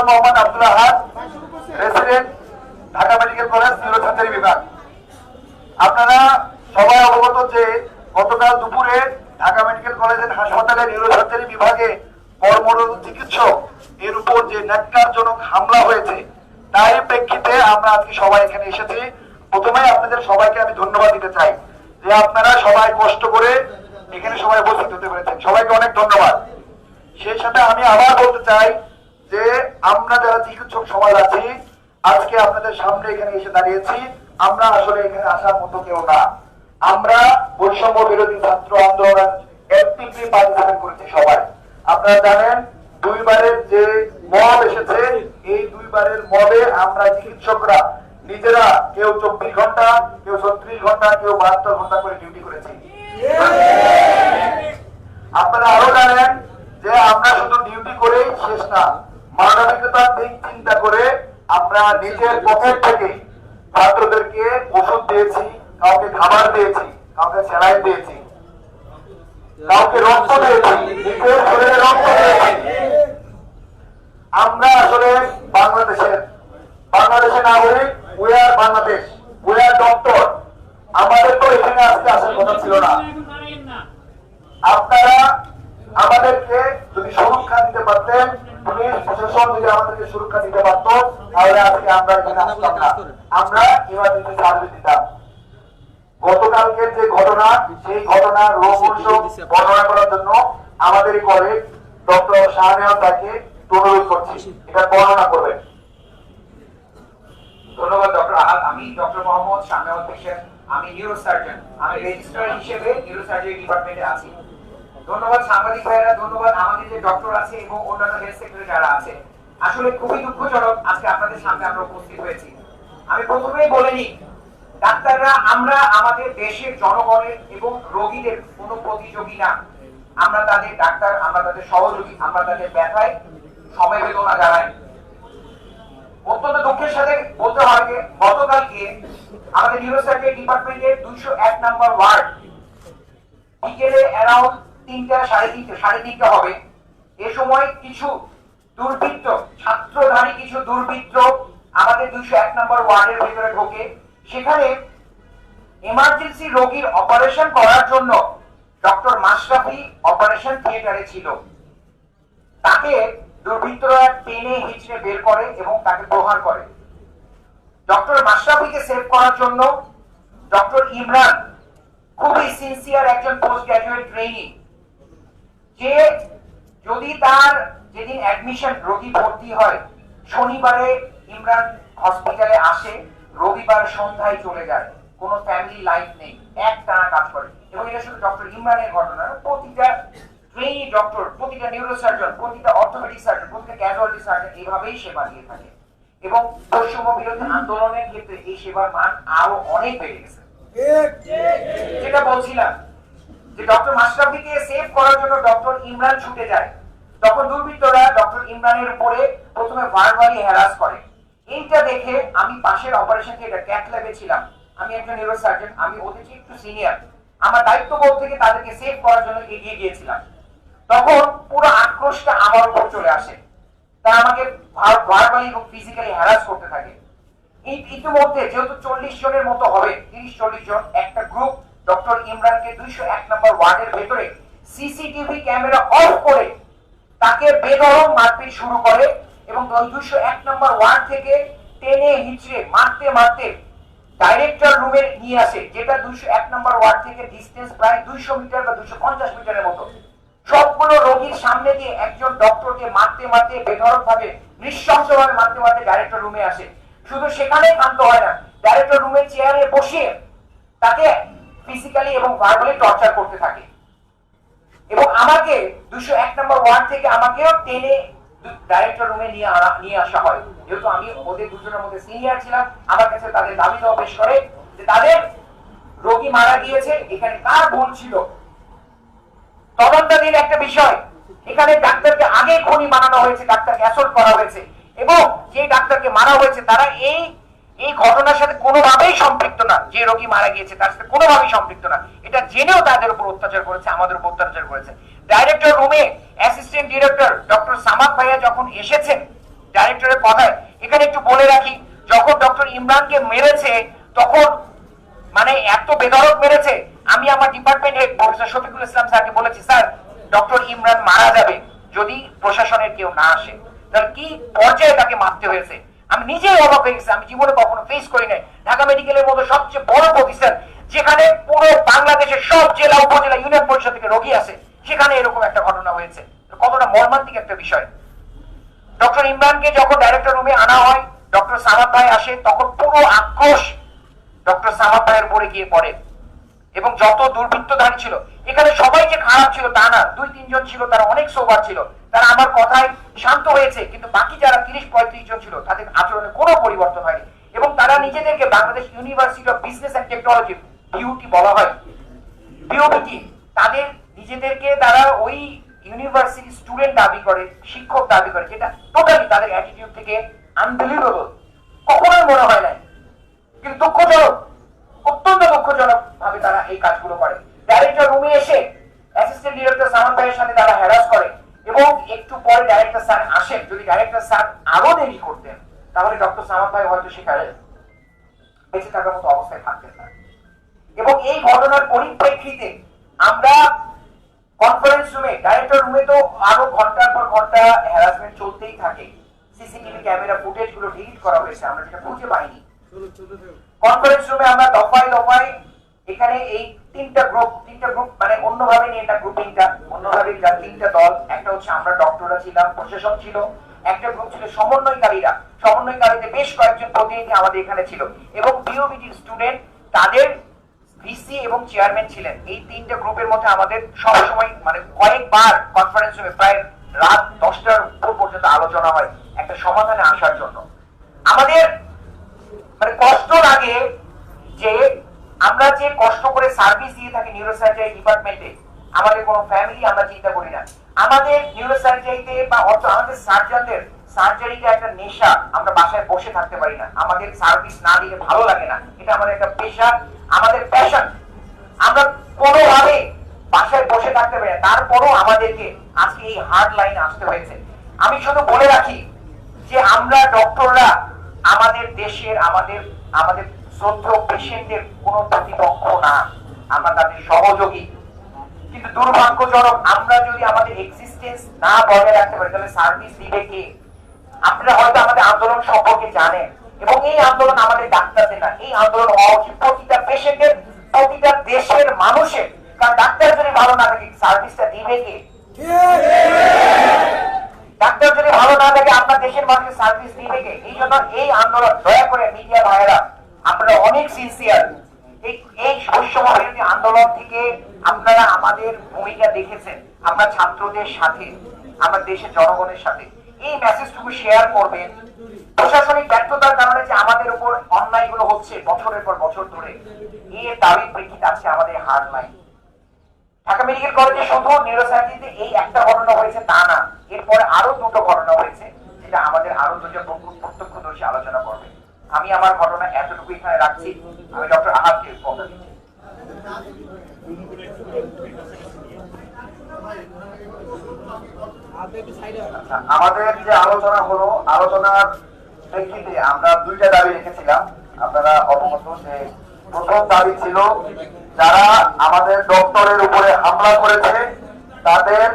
Mohammad Abdul Ahad, president, Dhaka medical college neurosurgery বিভাগ। আপনারা সবাই অবগত যে গতকাল দুপুরে ঢাকা মেডিকেল কলেজের হাসপাতালের নিউরোসার্জারি বিভাগে কর্মরত চিকিৎসক এর উপর যে ন্যাক্কারজনক হামলা হয়েছে, তারই প্রেক্ষিতে আমরা আজকে সবাই এখানে এসেছি। প্রথমে আপনাদের সবাইকে আমি ধন্যবাদ দিতে চাই যে আপনারা সবাই কষ্ট করে এখানে সবাই উপস্থিত হতে পেরেছেন, সবাইকে অনেক ধন্যবাদ। সেই সাথে আমি আবার বলতে চাই যে আমরা যারা চিকিৎসক সমাজ আছি, আজকে আপনাদের সামনে এখানে এসে দাঁড়িয়েছি, আমরা আসলে এখানে আসার মতো কেউ না। আমরা বৈষম্য বিরোধী ছাত্র আন্দোলন অ্যাক্টিভলি পার্টিসিপেট করেছি সবাই। আপনারা জানেন দুইবারের যে মব এসেছে, এই দুইবারের মবে আমরা চিকিৎসকরা নিজেরা কেউ 24 ঘন্টা, কেউ 36 ঘন্টা, কেউ 72 ঘন্টা করে ডিউটি করেছি। আপনারা আরো জানেন যে আমরা শুধু ডিউটি করেই শেষ না, মানবিকতার দিক চিন্তা করে আমরা নিজের পকেট থেকে ছাত্রদেরকে ওষুধ দিয়েছি, কাউকে খাবার দিয়েছি, কাউকে স্যালাইন দিয়েছি, কাউকে রক্ত দিয়েছি, নিজের শরীরে রক্ত দিয়েছি। আমরা আসলে বাংলাদেশের নাগরিক, we are Bangladesh, we are doctor. আমাদের তো এখানে আজকে আসার কথা ছিল না। আপনারা আমাদেরকে যদি সুরক্ষা দিতে পারতেন, পুলিশ প্রশাসন যদি আমাদেরকে সুরক্ষা দিতে পারত, তাহলে আজকে আমরা এখানে আসতাম না, আমরা ইমার্জেন্সি সার্ভিস দিতাম। গতকালকের যে ঘটনা, সেই ঘটনার রহস্য বর্ণনা করার জন্য আমাদের কলিগ ডক্টর শাহনেওয়াজ তাকে অনুরোধ করছি, এটা বর্ণনা করবেন। ধন্যবাদ ডক্টর আহাদ। আমি ডক্টর মোহাম্মদ শাহনেওয়াজ হোসেন, আমি নিউরোসার্জন, আমি রেজিস্ট্রার হিসেবে নিউরোসার্জারি ডিপার্টমেন্টে আছি। ধন্যবাদ সাংবাদিক ভাইয়েরা, ধন্যবাদ আমাদের যে ডক্টর আছে এবং অন্যান্য হেলথ সেক্টরে যারা আছে। আসলে খুবই দুঃখজনক আজকে আপনাদের সামনে আমরা উপস্থিত হয়েছি। আমি প্রথমেই বলে নিই, ডাক্তাররা আমরা আমাদের দেশের জনগণের এবং রোগীদের কোনো প্রতিযোগী না। আমরা তাদের ডাক্তার, আমরা তাদের সহযোগী, আমরা তাদের ব্যথায় সমবেদনা জানাই। অত্যন্ত দুঃখের সাথে বলতে হয় যে গতকালকে আমাদের নিউরোসার্জারি ডিপার্টমেন্টের 201 নম্বর ওয়ার্ড বিকেলে অ্যারাউন্ড 3টা, সাড়ে তিনটা হবে। এ সময় কিছু দুর্বৃত্ত, ছাত্রধারী কিছু দুর্বৃত্ত আমাদের 201 নম্বর ওয়ার্ডের ভেতরে ঢোকে। সেখানে এমার্জেন্সি রোগীর অপারেশন করার জন্য ডক্টর মাশরাফি অপারেশন থিয়েটারে ছিল। তাকে দুর্বৃত্তরা টেনে হিচড়ে বের করে এবং তাকে প্রহার করে। ডক্টর মাশরাফিকে সেভ করার জন্য ডক্টর ইমরান, খুবই সিনসিয়ার একজন পোস্ট গ্রাজুয়েট ট্রেইনি, যে যদি তার যেদিন অ্যাডমিশন রোগী ভর্তি হয়, শনিবারে ইমরান হসপিটালে আসে, রবিবার সন্ধ্যায় চলে যায়, কোনো ফ্যামিলি লাইফ নেই, একটানা কাজ করে। এবং এটা শুধু ডক্টর ইমরানের ঘটনা, প্রতিটা ট্রেইনি ডক্টর, প্রতিটা নিউরোসার্জন, প্রতিটা অর্থোপেডিক সার্জন, প্রতিটা ক্যাজুয়ালিটি সার্জন এইভাবেই সেবা দিয়ে থাকে। এবং বৈষম্য বিরোধী আন্দোলনের ক্ষেত্রে এই সেবার মান আরো অনেক বেড়ে গেছে। যেটা বলছিলাম যে ডক্টর মাশরাফিকে সেভ করার জন্য ডক্টর ইমরান ছুটে যায়, তখন দুর্বৃত্তরা ডক্টর ইমরানের উপরে প্রথমে ভার্বালি হ্যারাস করে। এইটা দেখে আমি পাশের অপারেশন থিয়েটার ক্যাথ ল্যাবে ছিলাম, আমি একজন নিউরোসার্জন, আমি ওদের চেয়ে একটু সিনিয়র, আমার দায়িত্ববোধ থেকে তাদেরকে সেভ করার জন্য এগিয়ে গিয়েছিলাম। তখন পুরো আক্রোশটা আমার উপর চলে আসে, তারা আমাকে ভার্বালি এবং ফিজিক্যালি হ্যারাস করতে থাকে। এই ইতিমধ্যে যেহেতু 40 জনের মতো হবে, 30-40 জন, একটা গ্রুপ ডক্টর ইমরানকে 201 নম্বর ওয়ার্ডের ভেতরে সিসিটিভি ক্যামেরা অফ করে তাকে বেদরম মারপিট শুরু করে এবং 201 নম্বর ওয়ার্ড থেকে টেনে হিচড়ে মারতে মারতে ডাইরেক্টর রুমে নিয়ে আসে, যেটা 201 নম্বর ওয়ার্ড থেকে ডিসটেন্স প্রায় 200 মিটার বা 250 মিটারের মতো। সবগুলো রোগীর সামনে দিয়ে একজন ডক্টরকে মারতে মারতে, বেধড়ক ভাবে, নৃশংসভাবে মারতে মারতে ডাইরেক্টর রুমে আসে। শুধু সেখানেই ক্ষান্ত হয় না, ডাইরেক্টর রুমের চেয়ারে বসিয়ে তাকে ফিজিক্যালি এবং ভার্বালি টর্চার করতে থাকে। এবং আমাকে 201 নম্বর ওয়ার্ড থেকে আমাকেও টেনে ডাইরেক্টর রুমে নিয়ে আসা হয়। যেহেতু আমি ওদের দুজনের মধ্যে সিনিয়র ছিলাম, আমার কাছে তাদের দাবি দেওয়া পেশ করে যে তাদের রোগী মারা গিয়েছে, এখানে কার ভুল ছিল তদন্তাধীন একটা বিষয়। এখানে ডাক্তারকে আগে খুনি বানানো হয়েছে, ডাক্তারকে অ্যাসল্ট করা হয়েছে, এবং যে ডাক্তারকে মারা হয়েছে তারা এই ঘটনার সাথে কোনোভাবেই সম্পৃক্ত না। যে রোগী মারা গিয়েছে তার সাথে কোনোভাবেই সম্পৃক্ত না, এটা জেনেও তাদের উপর অত্যাচার করেছে, আমাদের উপর অত্যাচার করেছে। ডাইরেক্টর রুমে অ্যাসিস্ট্যান্ট ডিরেক্টর ডক্টর সামাদ ভাইয়া যখন এসেছেন, ডাইরেক্টরের কথায় এখানে একটু বলে রাখি, যখন ডক্টর ইমরানকে মেরেছে তখন মানে এত বেধড়ক মেরেছে, আমি আমার department head professor Shafiqul Islam স্যারকে বলেছি, স্যার ডক্টর ইমরান মারা যাবে যদি প্রশাসনের কেউ না আসে। তাহলে কি পর্যায়ে তাকে মারতে হয়েছে আমি নিজেই অবাক হয়ে গেছি, আমি জীবনে কখনো ফেস করি নাই। ঢাকা মেডিকেলের মতো সবচেয়ে বড় প্রতিষ্ঠান, যেখানে পুরো বাংলাদেশের সব জেলা উপজেলা ইউনিয়ন পরিষদ থেকে রোগী আছে, সেখানে এরকম একটা ঘটনা হয়েছে। কতটা মর্মান্তিক একটা বিষয়। ডক্টর ইমরানকে যখন ডাইরেক্টর রুমে আনা হয়, ডক্টর সামাদ ভাই আসে, তখন পুরো আক্রোশ ডক্টর সামাদ ভাইয়ের উপরে গিয়ে পড়ে। এবং যত দুর্বৃত্তধারী ছিল, এখানে সবাই যে খারাপ ছিল তা না, 2-3 জন ছিল তারা অনেক সোবার ছিল, তারা আমার কথায় শান্ত হয়েছে, কিন্তু বাকি যারা 30-35 জন ছিল তাদের আচরণে কোনো পরিবর্তন হয়নি। এবং তারা নিজেদেরকে Bangladesh university of business and technology, বিউটি বলা হয়, বিওবিটি, তাদের নিজেদেরকে তারা ওই ইউনিভার্সিটি স্টুডেন্ট দাবি করে, শিক্ষক দাবি করে, যেটা টোটালি তাদের অ্যাটিটিউড থেকে আনবিলিভেবল, কখনোই মনে হয় নাই। কিন্তু দুঃখজনক, অত্যন্ত দুঃখজনক ভাবে তারা এই কাজগুলো করে। ডাইরেক্টর রুমে এসে অ্যাসিস্ট্যান্ট ডিরেক্টর সামান ভাইয়ের সাথে তারা হ্যারাস করে, এবং একটু পরে ডাইরেক্টর স্যার আসেন। যদি ডাইরেক্টর স্যার আরো দেরি করতেন তাহলে ডক্টর সামান ভাই হয়তো সেখানে বেঁচে থাকার মতো অবস্থায় থাকতেন না। এবং এই ঘটনার পরিপ্রেক্ষিতে আমরা কনফারেন্স রুমে, ডাইরেক্টর রুমে তো আরো ঘন্টার পর ঘন্টা হ্যারাসমেন্ট চলতেই থাকে, সিসিটিভি ক্যামেরা ফুটেজ গুলো ডিলিট করা হয়েছে, আমরা যেটা খুঁজে পাইনি। কনফারেন্স রুমে আমরা দফায় দফায় এখানে এই তিনটা গ্রুপ মানে অন্যভাবে নিয়ে এটা গ্রুপিংটা অন্যভাবে, 3টা দল, একটা হচ্ছে আমরা ডক্টররা ছিলাম, প্রশাসন ছিল, একটা গ্রুপ ছিল সমন্বয়কারীরা, সমন্বয়কারীদের বেশ কয়েকজন প্রতিনিধি আমাদের এখানে ছিল, এবং বিওবিটির স্টুডেন্ট, তাদের ভিসি এবং চেয়ারম্যান ছিলেন। এই 3টা গ্রুপের মধ্যে আমাদের সবসময় মানে কয়েকবার কনফারেন্স রুমে প্রায় রাত 10টার উপর পর্যন্ত আলোচনা হয় একটা সমাধানে আসার জন্য। আমাদের মানে কষ্ট লাগে যে আমরা যে কষ্ট করে সার্ভিস দিয়ে থাকি নিউরোসার্জারি ডিপার্টমেন্টে, আমাদের কোনো ফ্যামিলি আমরা চিন্তা করি না। আমাদের নিউরোসার্জারিতে বা আমাদের সার্জনদের সার্জারিটা একটা নেশা, আমরা বাসায় বসে থাকতে পারি না, আমাদের সার্ভিস না দিলে ভালো লাগে না, এটা আমাদের একটা পেশা, আমাদের প্যাশন। আমরা কোনোভাবে বাসায় বসে থাকতে পারি না, তারপরও আমাদেরকে আজকে এই হার্ড লাইনে আসতে হয়েছে। আমি শুধু বলে রাখি যে আমরা ডক্টররা আমাদের দেশের, আমাদের শ্রদ্ধেয় পেশেন্টদের কোনো প্রতিপক্ষ না, আমরা তাদের সহযোগী। কিন্তু দুর্ভাগ্যজনক, আমরা যদি আমাদের এক্সিস্টেন্স না বজায় রাখতে পারি তাহলে সার্ভিস দিবে কে? আপনারা হয়তো আমাদের আন্দোলন সম্পর্কে জানেন, এবং এই আন্দোলন আমাদের ডাক্তারদের না, এই আন্দোলন হওয়া উচিত প্রতিটা পেশেন্টের, প্রতিটা দেশের মানুষের। কারণ ডাক্তার যদি ভালো না থাকে সার্ভিসটা দিবে কে? ডাক্তার যদি ভালো না থাকে আপনার দেশের মানুষের সার্ভিস দিবে কে? এই জন্য এই আন্দোলন, দয়া করে মিডিয়া ভাইয়েরা আপনারা অনেক সিনসিয়ার, এই বৈষম্য বিরোধী আন্দোলন থেকে আপনারা আমাদের ভূমিকা দেখেছেন, আমরা ছাত্রদের সাথে, আমরা দেশের জনগণের সাথে। এই মেসেজটুকু শেয়ার করবেন। প্রশাসনিক ব্যর্থতার কারণে যে আমাদের উপর অন্যায়গুলো হচ্ছে বছরের পর বছর ধরে, এর দাবির প্রেক্ষিতে আছে আমাদের হার্ড লাইন। ঢাকা মেডিকেল কলেজে শুধু নিউরোসার্জারিতে এই একটা ঘটনা হয়েছে তা না, এরপরে আরো 2টো ঘটনা হয়েছে, যেটা আমাদের আরো 2জন প্রত্যক্ষদর্শী আলোচনা করবে। আমি আমার ঘটনা এতটুকু এখানে রাখছি, আমি ডক্টর আহাদকে কথা দিচ্ছি। আমাদের যে আলোচনা হলো, আলোচনার প্রেক্ষিতে আমরা 2টা দাবি রেখেছিলাম, আপনারা অবগত। যে প্রথম দাবি ছিল যারা আমাদের ডক্টরের উপরে হামলা করেছে তাদের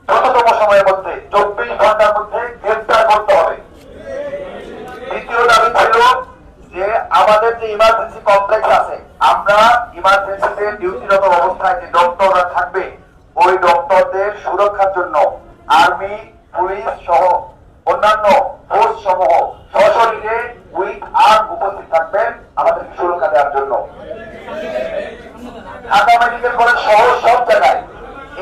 দ্রুততম সময়ের মধ্যে 24 ঘন্টার মধ্যে গ্রেফতার করতে হবে। দ্বিতীয় দাবি ছিল যে আমাদের যে ইমার্জেন্সি কমপ্লেক্স আছে, আমরা ইমার্জেন্সিতে ডিউটিরত অবস্থায় যে ডক্টররা থাকবে, ওই ডক্টরদের সুরক্ষার জন্য আর্মি, পুলিশ সহ অন্যান্য ফোর্স সমূহ সশরীরে উইথ আর্ম উপস্থিত থাকবেন আমাদেরকে সুরক্ষা দেওয়ার জন্য। ঢাকা মেডিকেল কলেজ সহ সব জায়গায়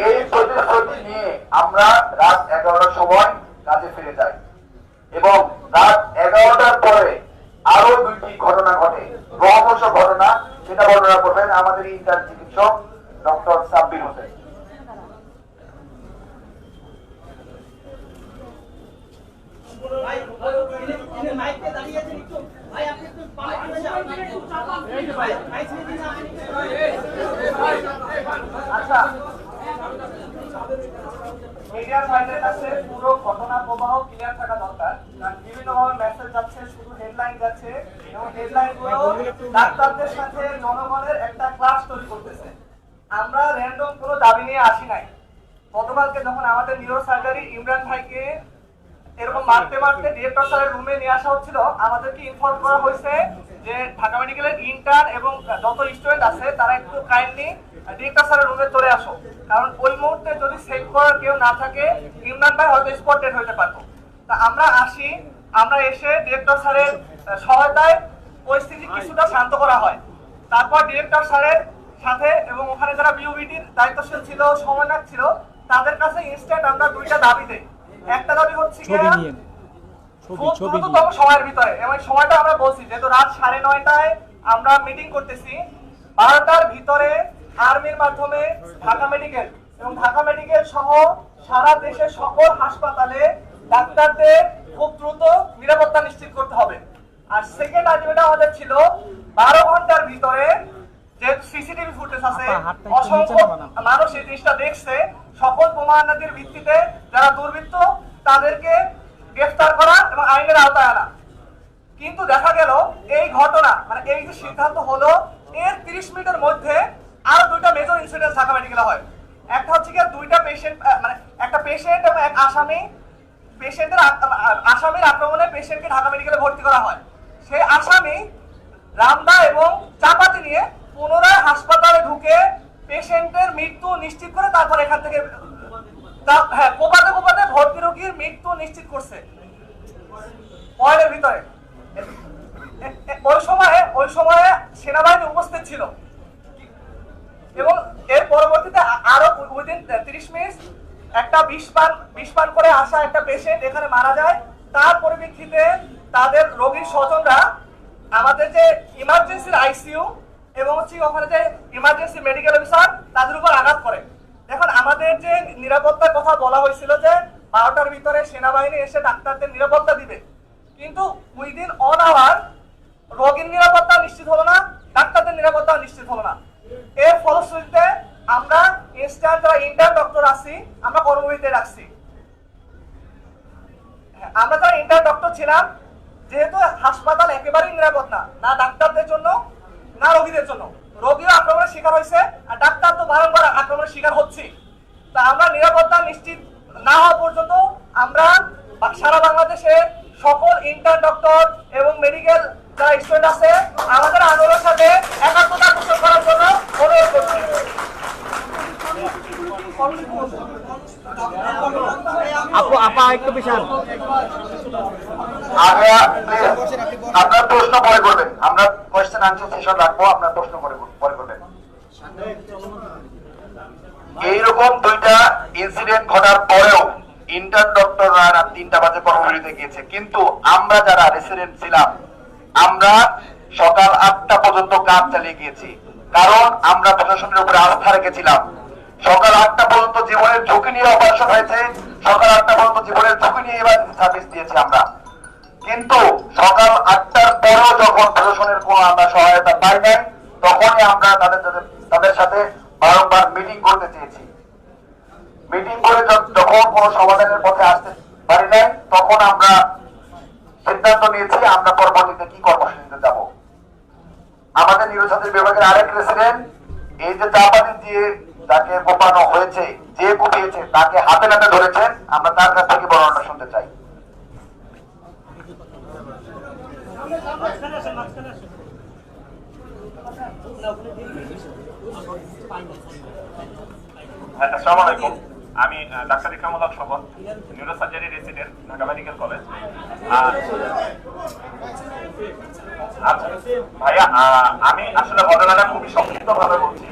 এই প্রতিশ্রুতি নিয়ে আমরা রাত 11টার সময় কাজে ফিরে যাই, এবং রাত 11টার পরে আরো 2টি ঘটনা ঘটে, রহস্য ঘটনা, সেটা বর্ণনা করবেন আমাদের ইন্টার্ন চিকিৎসক ডক্টর সাব্বির হোসেন। আচ্ছা, মিডিয়ার ভাইদের কাছে পুরো ঘটনা প্রবাহ ক্লিয়ার থাকা দরকার। বিভিন্নভাবে মেসেজ যাচ্ছে, শুধু হেডলাইন যাচ্ছে এবং হেডলাইন গুলো ডাক্তারদের সাথে জনগণের একটা ক্লাস তৈরি করতেছে। আমরা র্যান্ডম কোনো দাবি নিয়ে আসি নাই। গতকালকে যখন আমাদের নিউরো সার্জারি ইমরান ভাইকে এরকম মারতে মারতে ডিরেক্টর স্যারের রুমে নিয়ে আসা হচ্ছিল, আমাদেরকে ইনফর্ম করা হয়েছে যে ঢাকা মেডিকেলের ইন্টার্ন এবং যত স্টুডেন্ট আছে তারা একটু কাইন্ডলি ডিরেক্টর স্যারের রুমে চলে আসো, কারণ ওই মুহূর্তে যদি সেভ করার কেউ না থাকে ইমরান ভাই হয়তো স্পটেড হতে পারতো। তা আমরা আসি, আমরা এসে ডিরেক্টর স্যারের সহায়তায় পরিস্থিতি কিছুটা শান্ত করা হয়। তারপর ডিরেক্টর স্যারের সাথে এবং ওখানে যারা বিউবিটির দায়িত্বশীল ছিল, সমন্বয়ক ছিল, তাদের কাছে ইনস্ট্যান্ট আমরা দুইটা দাবি দেই। একটা দাবি হচ্ছে খুব দ্রুততম সময়ের ভিতরে, এবং সময়টা আমরা বলছি যেহেতু রাত 9:30টায় আমরা মিটিং করতেছি, 12টার ভিতরে আর্মির মাধ্যমে ঢাকা মেডিকেল এবং ঢাকা মেডিকেল সহ সারা দেশের সকল হাসপাতালে ডাক্তারদের খুব দ্রুত নিরাপত্তা নিশ্চিত করতে হবে। আর সেকেন্ড আইটেমটা আমাদের ছিল 12 ঘন্টার ভিতরে যে সিসিটিভি ফুটেজ আছে, অসংখ্য মানুষ এই জিনিসটা দেখছে, সকল প্রমাণাদির ভিত্তিতে যারা দুর্বৃত্ত তাদেরকে গ্রেফতার করা এবং আইনের আওতায় আনা। কিন্তু দেখা গেল এই ঘটনা মানে এই যে সিদ্ধান্ত হলো এর 30 মিনিটের মধ্যে আরো দুইটা মেজর ইনসিডেন্ট ঢাকা মেডিকেলে হয়। একটা হচ্ছে কি দুইটা পেশেন্ট মানে একটা পেশেন্ট এবং এক আসামি, আসামির আক্রমণে পেশেন্টকে ঢাকা মেডিকেলে ভর্তি করা হয়। সেই আসামি রামদা এবং চাপাতি নিয়ে পুনরায় হাসপাতালে ঢুকে পেশেন্টের মৃত্যু নিশ্চিত করে তারপর এখান থেকে কোপাতে ভর্তি রোগীর মৃত্যু নিশ্চিত করছে পয়েন্টের ভিতরে। ওই সময়ে সেনাবাহিনী উপস্থিত ছিল এবং এর পরবর্তীতে আরো উইদিন 30 মিনিট একটা বিষ পান করে আসা একটা পেশেন্ট এখানে মারা যায়। তার পরিপ্রেক্ষিতে তাদের রোগীর স্বজনরা আমাদের যে ইমার্জেন্সির আইসিইউ এবং হচ্ছে ওখানে যে ইমার্জেন্সি মেডিকেল অফিসার তাদের উপর আঘাত করে। দেখুন আমাদের যে নিরাপত্তার কথা বলা হয়েছিল যে 12টার ভিতরে সেনাবাহিনী এসে ডাক্তারদের নিরাপত্তা দিবে, কিন্তু উইদিন 1 আওয়ার রোগীর নিরাপত্তা নিশ্চিত হলো না, ডাক্তারদের নিরাপত্তা নিশ্চিত হলো না। এর ফলশ্রুতিতে আমরা ইনস্ট্যান্ট যারা ইন্টার্ন ডক্টর আছি আমরা কর্মবিরতি রাখছি। আমরা যারা ইন্টার্ন ডক্টর ছিলাম, যেহেতু হাসপাতাল একেবারেই নিরাপদ না, না ডাক্তারদের জন্য না রোগীদের জন্য, রোগীও আক্রমণের শিকার হয়েছে আর ডাক্তার তো বারংবার আক্রমণের শিকার হচ্ছে। তা আমরা নিরাপত্তা নিশ্চিত না হওয়া পর্যন্ত আমরা সারা বাংলাদেশে সকল ইন্টার্ন ডক্টর এবং মেডিকেল যারা স্টুডেন্ট আছে আমাদের আন্দোলনের সাথে একাত্মতা পোষণ করার জন্য অনুরোধ করছি। আপনার প্রশ্ন পরে করবেন, আমরা কোয়েশ্চেন আনসার সেশন রাখবো, আপনার প্রশ্ন পরে করবেন। এইরকম দুইটা ইনসিডেন্ট ঘটার পরেও ইন্টার্ন ডক্টররা রাত 3টা বাজে কর্মবিরতিতে গিয়েছে, কিন্তু আমরা যারা রেসিডেন্ট ছিলাম আমরা সকাল 8টা পর্যন্ত কাজ চালিয়ে গিয়েছি, কারণ আমরা প্রশাসনের উপরে আস্থা রেখেছিলাম। সকাল 8টা পর্যন্ত জীবনের ঝুঁকি নিয়ে অপারেশন হয়েছে, সকাল 8টা পর্যন্ত জীবনের ঝুঁকি নিয়ে এবার সার্ভিস দিয়েছি আমরা। কিন্তু সকাল 8টার পরেও যখন প্রশাসনের কোনো আমরা সহায়তা পাই নাই, তখনই আমরা তাদের সাথে বারংবার মিটিং করতে চেয়েছি। মিটিং করে যখন কোনো সমাধানের পথে আসতে পারি নাই, তখন আমরা সিদ্ধান্ত নিয়েছি আমরা পরবর্তীতে কি কর্মসূচিতে যাব। আমাদের নিউরোসার্জারি বিভাগের আরেক রেসিডেন্ট এই যে চাপাতি দিয়ে তাকে কোপানো হয়েছে, যে কুপিয়েছে তাকে হাতে নাতে ধরেছেন, আমরা তার কাছ থেকে বর্ণনা শুনতে চাই। আসসালামু আলাইকুম, আমি ডাক্তার Ikramul Haque Swapan, neurosurgery resident, Dhaka medical college. আচ্ছা ভাইয়া, আমি আসলে ঘটনাটা খুবই সংক্ষিপ্ত ভাবে বলছি।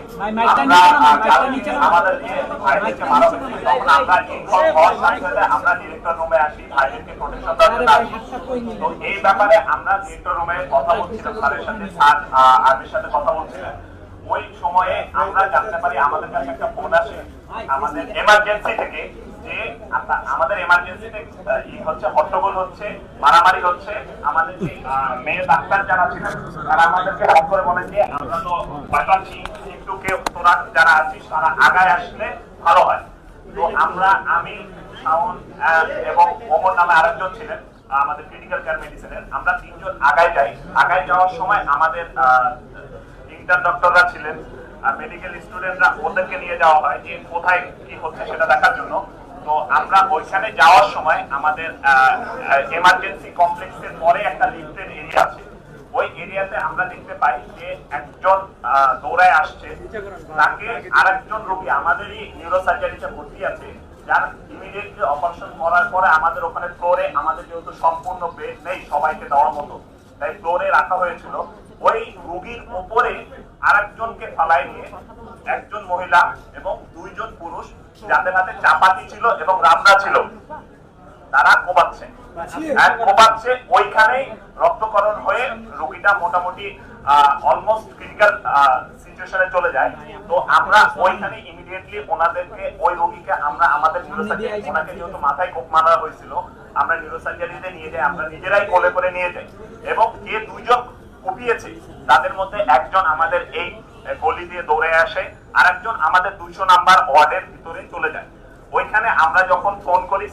আমাদের যে ভাইদেরকে মারা হয়েছে তখন আমরা ইনফর্ম হওয়ার সাথে সাথে আমরা ডিরেক্টর রুমে আসি, ভাইদেরকে প্রোটেকশন দেওয়ার জন্য আসি। তো এই ব্যাপারে আমরা ডিরেক্টর রুমে কথা বলছিলাম, স্যারের সাথে, স্যার আর্মির সাথে কথা বলছিলেন। ওই সময়ে আমরা জানতে পারি আমাদের কাছে একটা ফোন আসে আমাদের এমার্জেন্সি থেকে, যে আমাদের এমার্জেন্সিতে হচ্ছে হট্টগোল হচ্ছে, মারামারি হচ্ছে। আমাদের যে মেয়ে ডাক্তার যারা ছিলেন তারা আমাদেরকে ফোন করে বলেন যে আমরা তো বাঁচাচ্ছি, কিন্তু কেউ তোরা যারা আছিস তারা আগায় আসলে ভালো হয়। তো আমি শাওন এবং ওমর নামে আরেকজন ছিলেন, আমাদের ক্রিটিক্যাল কেয়ার মেডিসিনের, আমরা 3 জন আগায় যাই। আগায় যাওয়ার সময় আমাদের ইন্টার্ন ডক্টররা ছিলেন আর মেডিকেল স্টুডেন্টরা, ওদেরকে নিয়ে যাওয়া হয় যে কোথায় কি হচ্ছে সেটা দেখার জন্য। তো আমরা ওইখানে যাওয়ার সময় আমাদের এমার্জেন্সি কমপ্লেক্সের পরে একটা লিফটেড এরিয়া আছে। ওই এরিয়াতে আমরা দেখতে পাই যে একজন দৌড়ায় আসছে, তাকে আরেকজন রোগী আমাদেরই নিউরোসার্জারিতে ভর্তি আছে, যার ইমিডিয়েটলি অপারেশন করার পরে আমাদের ওখানে ফ্লোরে, আমাদের যেহেতু সম্পূর্ণ বেড নেই সবাইকে দেওয়ার মতো, তাই ফ্লোরে রাখা হয়েছিল। ওই রোগীর উপরে আরেকজনকে ফালাই নিয়ে একজন মহিলা এবং 2 জন পুরুষ, যাদের হাতে চাপাতি ছিল এবং রামদা ছিল, তারা কোপাচ্ছে ওইখানেই রক্তকরণ হয়ে রোগীটা মোটামুটি অলমোস্ট ক্রিটিক্যাল সিচুয়েশনে চলে যায়। তো আমরা ওইখানে ইমিডিয়েটলি ওনাদেরকে, ওই রোগীকে আমরা আমাদের নিউরোসার্জারি, ওনাকে যেহেতু মাথায় কোপ মারা হয়েছিল, আমরা নিউরোসার্জারিতে নিয়ে যাই, আমরা নিজেরাই কোলে করে নিয়ে যাই। এবং যে 2 জন কুপিয়েছে তাদের মধ্যে একজন আমাদের এই গলি দিয়ে দৌড়ে আসে, আরেকজন আমাদের 200 নাম্বার ওয়ার্ডের ভিতরে চলে যায়। ওইখানে আমরা যখন ফোন করি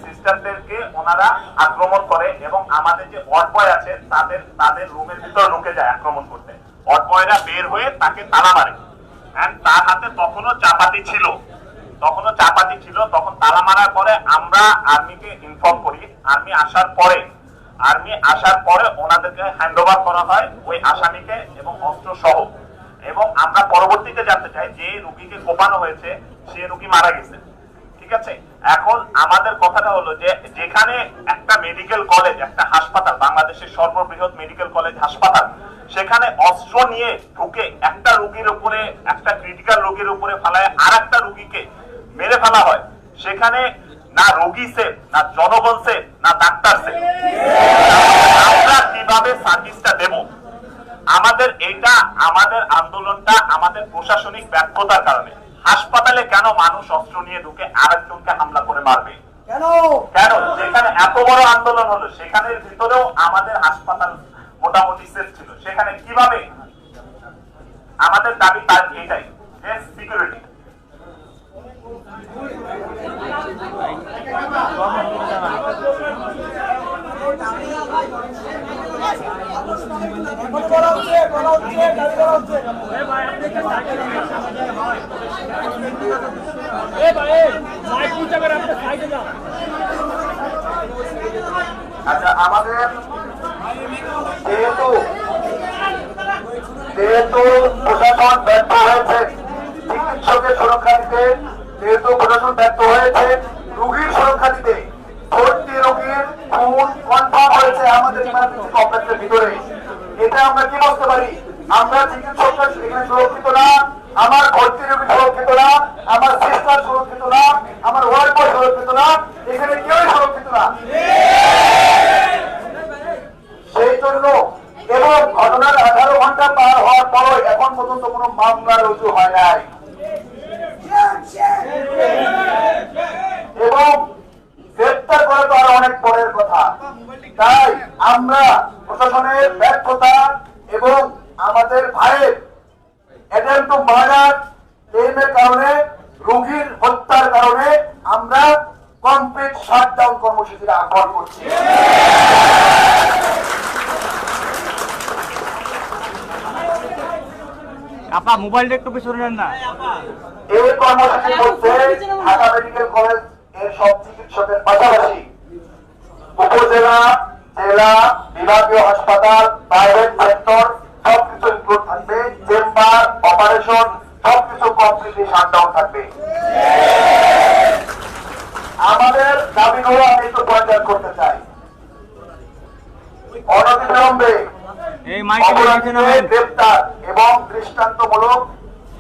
সিস্টারদেরকে ওনারা আক্রমণ করে এবং আমাদের যে ওয়ার্ড বয় আছে তাদের রুমের ভিতরে ঢুকে যায় আক্রমণ করতে। ওয়ার্ড বয়রা বের হয়ে তাকে তালা মারে, এন্ড তার হাতে তখনও চাপাতি ছিল। তখন তালা মারার পরে আমরা আর্মিকে ইনফর্ম করি। আর্মি আসার পরে ওনাদেরকে হ্যান্ডওভার করা হয় ওই আসামিকে এবং অস্ত্র সহ। এবং আমরা পরবর্তীতে জানতে চাই যে রোগীকে কোপানো হয়েছে সে রোগী মারা গেছে। ঠিক আছে, এখন আমাদের কথাটা হলো যে যেখানে একটা মেডিকেল কলেজ, একটা হাসপাতাল, বাংলাদেশের সর্ববৃহৎ মেডিকেল কলেজ হাসপাতাল, সেখানে অস্ত্র নিয়ে ঢুকে একটা রোগীর উপরে, একটা ক্রিটিক্যাল রোগীর উপরে ফালায় আর একটা রোগীকে মেরে ফেলা হয়, সেখানে না রোগী সেফ, না জনগণ সেফ, না ডাক্তার সেফ। আমরা কিভাবে সার্ভিসটা দেব? আমাদের আন্দোলনটা আমাদের প্রশাসনিক ব্যর্থতার কারণে। হাসপাতালে কেন মানুষ অস্ত্র নিয়ে ঢুকে আরেকজনকে হামলা করে মারবে? কেন? যেখানে এত বড় আন্দোলন হলো সেখানের ভিতরেও আমাদের হাসপাতাল মোটামুটি সেফ ছিল, সেখানে কিভাবে? আমাদের দাবি তার এটাই যে সিকিউরিটি। আচ্ছা, আমাদের যেহেতু প্রশাসন ব্যর্থ হয়েছে চিকিৎসকের সুরক্ষা দিতে, যেহেতু প্রশাসন ব্যর্থ হয়েছে রোগীর সুরক্ষা দিতে, ভর্তি রোগীর খুন কনফার্ম হয়েছে আমাদের ইমার্জেন্সি কমপ্লেক্সের ভিতরে, এটা আমরা কি বলতে পারি? আমরা চিকিৎসকরা এখানে সুরক্ষিত না, আমার ভর্তি রোগী সুরক্ষিত না, আমার সিস্টার সুরক্ষিত না, আমার ওয়ার্ড বয় সুরক্ষিত না, এখানে কেউই সুরক্ষিত না। সেই জন্য এবং ঘটনার 18 ঘন্টা পার হওয়ার পরও এখন পর্যন্ত কোনো মামলা রুজু হয় নাই এবং গ্রেপ্তার করে তো আরো অনেক পরের কথা। তাই আমরা প্রশাসনের ব্যর্থতা এবং আমাদের ভাইয়ের অ্যাটেম্প টু মার্ডার ক্লেইমের কারণে, রোগীর হত্যার কারণে আমরা কমপ্লিট শাটডাউন কর্মসূচির আহ্বান করছি। আপা মোবাইলটা একটু পিছনে নেন না। এই কর্মসূচি বলতে ঢাকা মেডিকেল কলেজ এর সব চিকিৎসকের পাশাপাশি উপজেলা, জেলা, বিভাগীয় হাসপাতাল, প্রাইভেট সেক্টর সবকিছু ইনক্লুড থাকবে, চেম্বার, অপারেশন সবকিছু কমপ্লিটলি শাটডাউন থাকবে। আমাদের দাবিগুলো আমি একটু পয়েন্ট আউট করতে চাই। অনতিবিলম্বে অপরাধীদের গ্রেপ্তার এবং দৃষ্টান্তমূলক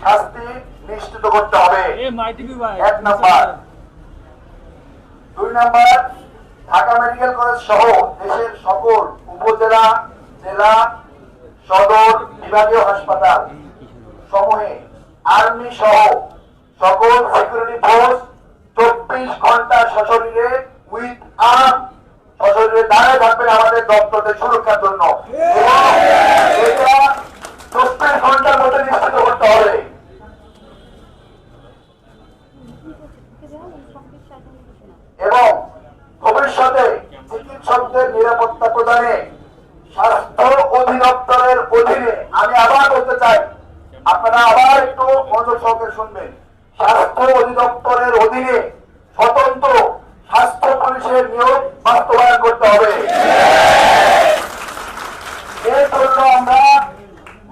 শাস্তি নিশ্চিত করতে হবে, 1 number. 2 number, Dhaka medical college সহ দেশের সকল উপজেলা, জেলা, সদর, বিভাগীয় হাসপাতাল সমূহে আর্মি সহ সকল সিকিউরিটি ফোর্স 24 ঘন্টা সশরীরে উইথ আর্ম সশরীরে দাঁড়ায় থাকবেন আমাদের দপ্তরের সুরক্ষার জন্য এবং এটা 24 ঘন্টার মধ্যে নিশ্চিত করতে হবে। এবং আপনারা আবার একটু মনোযোগ সহকারে শুনবেন। স্বাস্থ্য অধিদপ্তরের অধীনে স্বতন্ত্র স্বাস্থ্য পুলিশের নিয়োগ বাস্তবায়ন করতে হবে। এর জন্য আমরা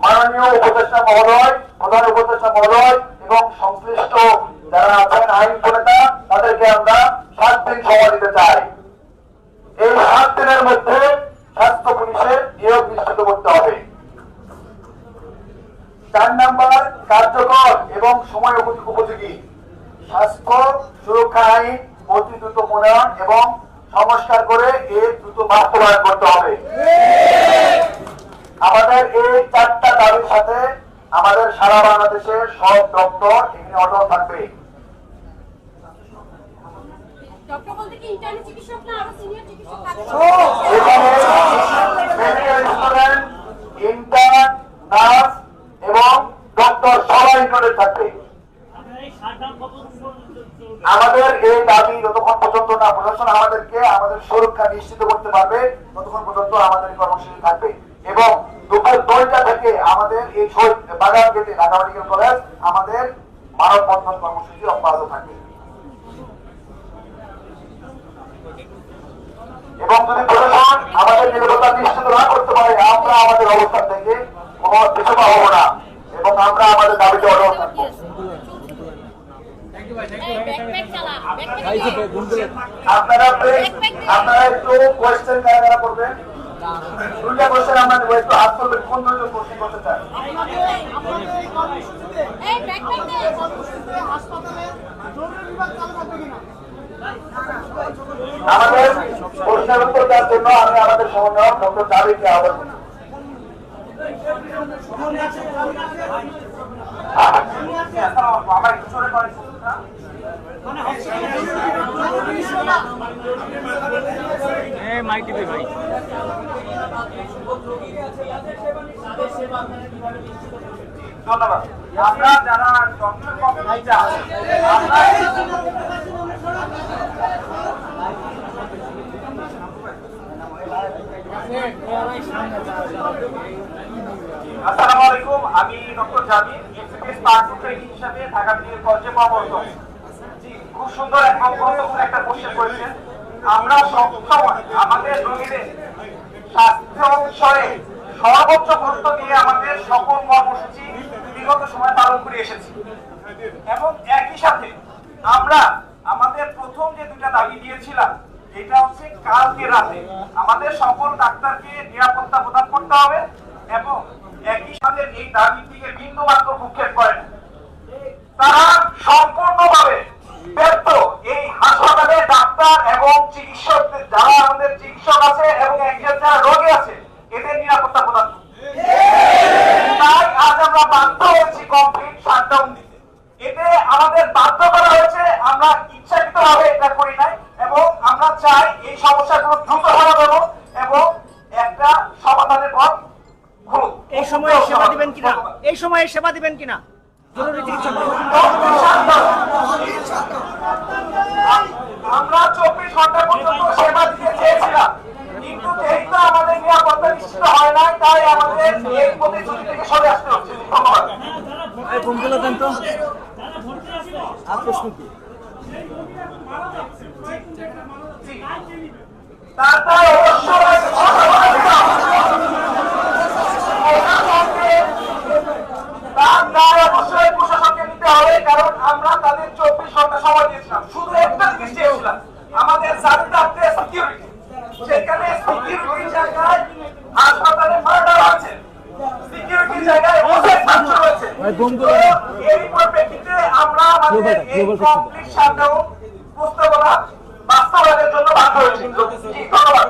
মাননীয় উপদেষ্টা মহোদয়, প্রধান উপদেষ্টা মহোদয় এবং সংশ্লিষ্ট যারা আছেন আইন প্রণেতা তাদেরকে আমরা 7 দিন সময় দিতে চাই। এই 7 দিনের মধ্যে স্বাস্থ্য পুলিশের নিয়োগ নিশ্চিত করতে হবে। 4 নাম্বার, কার্যকর এবং সময় উপযোগী স্বাস্থ্য সুরক্ষা আইন অতি দ্রুত প্রণয়ন এবং সংস্কার করে এর দ্রুত বাস্তবায়ন করতে হবে। আমাদের এই 4টা দাবির সাথে আমাদের সারা বাংলাদেশের সব ডক্টর এখানে অটল থাকবে। ডক্টর বলতে কি ইন্টার্নি চিকিৎসক না আরো সিনিয়র চিকিৎসক থাকবে? এখানে মেডিকেল স্টুডেন্ট, ইন্টার্ন, নার্স এবং ডক্টর সবাই ইনক্লুডেড থাকবে। আমাদের এই দাবি যতক্ষণ পর্যন্ত না প্রশাসন আমাদেরকে আমাদের সুরক্ষা নিশ্চিত করতে পারবে ততক্ষণ পর্যন্ত আমাদের এই কর্মসূচি থাকবে। এবং দুপুর 2টা থেকে আমাদের এই শহীদ বাগান গেটে ঢাকা মেডিকেল কলেজ আমাদের মানববন্ধন কর্মসূচি অব্যাহত থাকবে। এবং যদি প্রশাসন আমাদের নিরাপত্তা নিশ্চিত না করতে পারে আমরা আমাদের অবস্থান থেকে কোনো পিছপা হব না এবং আমরা আমাদের দাবিতে অটল থাকবো। ব্যাকপ্যাক চালা ব্যাকপ্যাক আপনারা একটু কোয়েশ্চেন কারা করবেন। 2টা কোয়েশ্চেন আমরা দেবো, একটু হাত তুলবেন কোন ধরনের কোয়েশ্চেন করতে চান। এই ব্যাকপ্যাক দে হাসপাতালে জরুরি বিভাগ চালু থাকবে কিনা? আমাদের প্রশ্নের উত্তর দেওয়ার জন্য আমি আমাদের সমন্বয়ক ডক্টর জাভেদকে আহ্বান করি। আমার একটু জোরে করেন। মাইক দিবি ভাই। ধন্যবাদ। আমরা যারা ডক্টর কমিটি আছে আমরা আসসালামু আলাইকুম, আমি doctor Jamil, executive part training হিসেবে ঢাকা মেডিকেল কলেজে কর্মরত। জি, খুব সুন্দর এবং গুরুত্বপূর্ণ একটা কোশ্চেন করেছেন। আমরা সবসময় আমাদের রোগীদের স্বাস্থ্য বিষয়ে সর্বোচ্চ গুরুত্ব দিয়ে আমাদের সকল কর্মসূচি বিগত সময় পালন করে এসেছি এবং একই সাথে আমরা আমাদের প্রথম যে 2টা দাবি দিয়েছিলাম এটা হচ্ছে কালকে রাতে আমাদের সকল ডাক্তারকে নিরাপত্তা প্রদান করতে হবে এবং একই সাথে এই দাবিটিকে বিন্দুমাত্র ভূক্ষেপ করে না। তারা সম্পূর্ণভাবে ব্যর্থ। এই হাসপাতালে ডাক্তার এবং চিকিৎসক যারা আমাদের চিকিৎসক আছে এবং একজন যারা রোগী আছে এদের নিরাপত্তা প্রদান করতে। তাই আজ আমরা বাধ্য হয়েছি কমপ্লিট শাটডাউন দিতে। এতে আমাদের বাধ্য করা হয়েছে, আমরা ইচ্ছাকৃতভাবে এটা করি নাই এবং আমরা চাই এই সমস্যাগুলো দ্রুত সমাধান হোক এবং একটা সমাধানের পথ খুলুক। এই সময়ে সেবা দিবেন কিনা? এই সময়ে সেবা দিবেন কিনা? জরুরি চিকিৎসা আমরা 24 ঘন্টা পর্যন্ত সেবা দিতে চেয়েছিলাম, কিন্তু যেহেতু আমাদের নিরাপত্তা নিশ্চিত হয় নাই তাই আমাদের এই প্রতিশ্রুতি থেকে সরে আসতে হচ্ছে। ধন্যবাদ। কোনগুলো দেন তো? আর প্রশ্ন কি? তারপর অবশ্যই অবশ্যই প্রশাসনকে নিতে হবে, কারণ আমরা তাদের 24 ঘন্টা সময় দিয়েছিলাম। শুধু একটা জিনিস চেয়েছিলাম, আমাদের চারটাতে সিকিউরিটি, সেখানে সিকিউরিটির জায়গায় হাসপাতালে মার্ডার আছে, সিকিউরিটির জায়গায় অনেক ছাত্র রয়েছে। এর পরিপ্রেক্ষিতে আমরা আমাদের এই কমপ্লিট শাটডাউন প্রস্তাবনা বাস্তবায়নের জন্য বাধ্য হয়েছি। ধন্যবাদ।